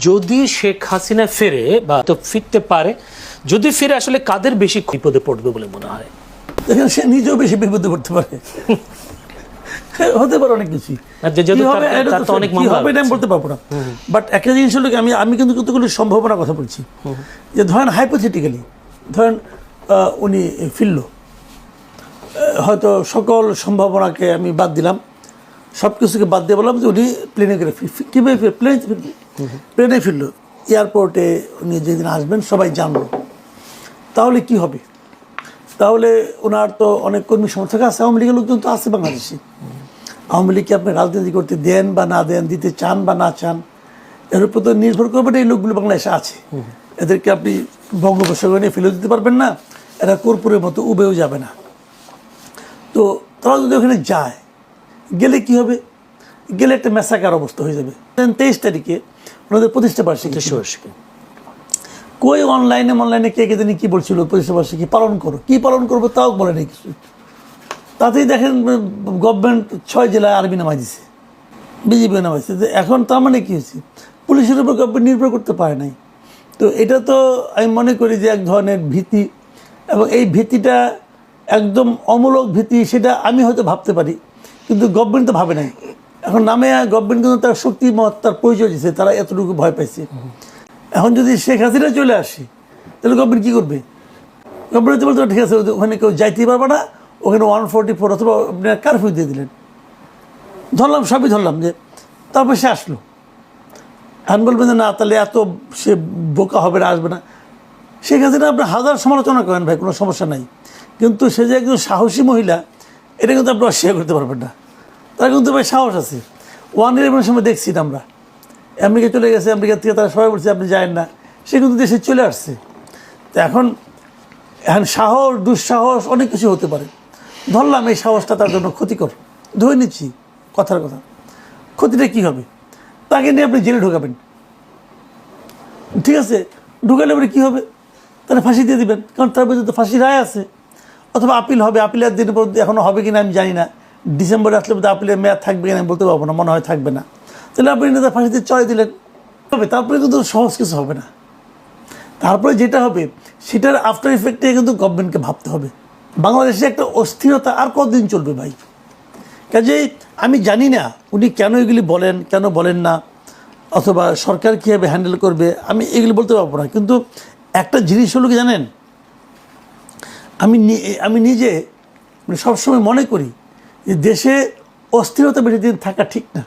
যদি শেখ হাসিনা ফেরে বা তো ফিরতে পারে, যদি ফিরে আসলে কাদের বেশি বিপদে পড়বে বলে মনে হয়? দেখেন, সে নিজেও বেশি বিপদে পড়তে পারে, হতে পারে অনেক কিছু। আমি বলতে পারবো না, বাট একটা জিনিস হলো আমি কিন্তু কতগুলো সম্ভাবনার কথা বলছি। যে ধরেন হাইপোথেটিক্যালি, ধরেন উনি ফিরল, হয়তো সকল সম্ভাবনাকে আমি বাদ দিলাম, সব কিছুকে বাদ দিয়ে বললাম যে উনি প্লেনে করে কীভাবে প্লেনে ফিরল, এয়ারপোর্টে উনি যেদিন আসবেন সবাই জানলো, তাহলে কি হবে? তাহলে ওনার তো অনেক কর্মী সমর্থক আছে, আওয়ামী লীগের লোকজন তো আছে বাংলাদেশে। আওয়ামী লীগকে আপনি রাজনীতি করতে দেন বা না দেন, দিতে চান বা না চান, এর উপর তো নির্ভর করবেন এই লোকগুলো বাংলাদেশে আছে। এদেরকে আপনি বঙ্গোপসাগরে নিয়ে ফেলে দিতে পারবেন না, এরা কর্পূরের মতো উবেও যাবে না। তো তারা যদি ওখানে যায়, গেলে কি হবে? গেলে একটা ম্যাসাকার অবস্থা হয়ে যাবে। 23 তারিখে ওনাদের প্রতিষ্ঠা বার্ষিকী। কই অনলাইনে কে জানি কি বলছিল, প্রতিষ্ঠা বার্ষিকী পালন করো, কি পালন করবো তাও বলে নেই কিছু। তাতেই দেখেন গভর্নমেন্ট 6 জেলায় আর্মি নামাই দিছে, বিজেপি নামাইছে। এখন তার মানে কি হয়েছে? পুলিশের উপর গভর্নমেন্ট নির্ভর করতে পারে নাই। তো এটা তো আমি মনে করি যে এক ধরনের ভীতি, এবং এই ভীতিটা একদম অমূলক ভীতি, সেটা আমি হয়তো ভাবতে পারি, কিন্তু গভর্নমেন্ট তো ভাবে নাই। এখন নামে গভর্নমেন্ট কিন্তু তার শক্তিমত, তার পরিচয় দিচ্ছে, তারা এতটুকু ভয় পাইছে। এখন যদি শেখ হাসিনা চলে আসে, তাহলে গভর্নমেন্ট কী করবে? গভর্নমেন্ট বলতে ঠিক আছে, ওখানে কেউ যাইতেই পারবে না, ওখানে 144 অথবা আপনি কারফিউ দিয়ে দিলেন, ধরলাম, সবই ধরলাম, যে তারপর সে আসলো। এখন বলবেন যে না, তাহলে এত সে বোকা হবে না, আসবে না। শেখ হাসিনা আপনি হাজার সমালোচনা করেন ভাই, কোনো সমস্যা নাই, কিন্তু সে যে একজন সাহসী মহিলা, এটা কিন্তু আপনি অস্বীকার করতে পারবেন না। তার কিন্তু ভাই সাহস আছে। 1/11 সময় দেখছি আমরা, আমেরিকা চলে গেছে, আমেরিকা থেকে তারা সবাই বলছে আপনি যায়েন না, সে কিন্তু দেশে চলে আসছে। তো এখন সাহস, দুঃসাহস অনেক কিছু হতে পারে। ধরলাম এই সাহসটা তার জন্য ক্ষতিকর, ধরে নিচ্ছি কথার কথা, ক্ষতিটা কী হবে? তাকে নিয়ে আপনি জেলে ঢোকাবেন, ঠিক আছে, ঢুকালে পরে কী হবে? তাহলে ফাঁসি দিয়ে দিবেন, কারণ তার মধ্যে তো ফাঁসি রায় আছে, অথবা আপিল হবে। আপিলের দিন পর্যন্ত এখনও হবে কিনা আমি জানি না, ডিসেম্বরে আসলে বোধহয় আপিলের মেয়াদ থাকবে কিনা আমি বলতে পারবো না, মনে হয় থাকবে না। তাহলে আপনি তার ফাঁসিতে চড়াই দিলেন, হবে, তারপরে কিন্তু সহজ কিছু হবে না। তারপরে যেটা হবে, সেটার আফটার ইফেক্টে কিন্তু গভর্নমেন্টকে ভাবতে হবে। বাংলাদেশে একটা অস্থিরতা আর কতদিন চলবে ভাই? কাজেই আমি জানি না উনি কেন এগুলি বলেন, কেন বলেন না, অথবা সরকার কীভাবে হ্যান্ডেল করবে, আমি এগুলি বলতে পারবো না। কিন্তু একটা জিনিস হলো কি জানেন, আমি নিজে সবসময় মনে করি যে দেশে অস্থিরতা বেশি দিন থাকা ঠিক না।